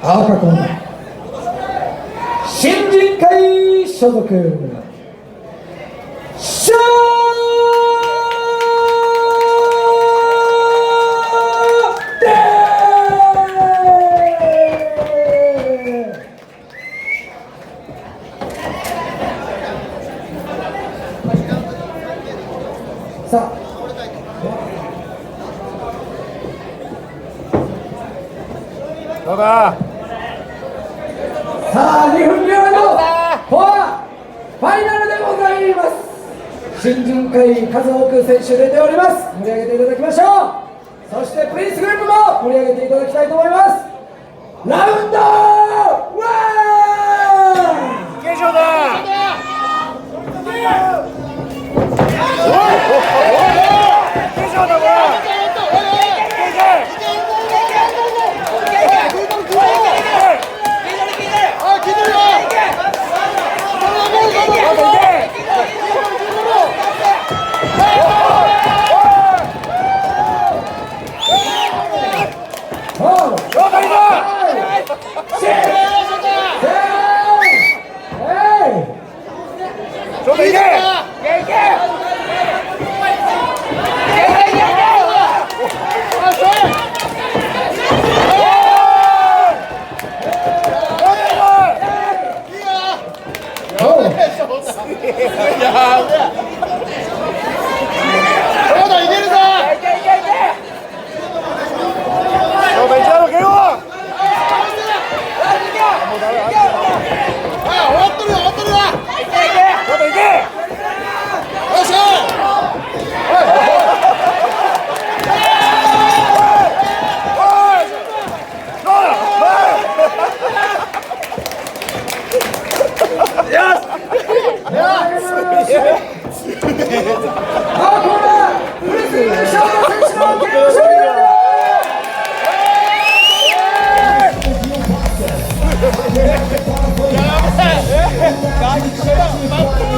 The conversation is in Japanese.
赤コーナー新人会所属勝利。さあ2分秒のファイナルでございます。新人会数多く選手出ております。盛り上げていただきましょう。そしてプリンスグループも盛り上げていただきたいと思います。ラウンド1フルスイング翔太選手の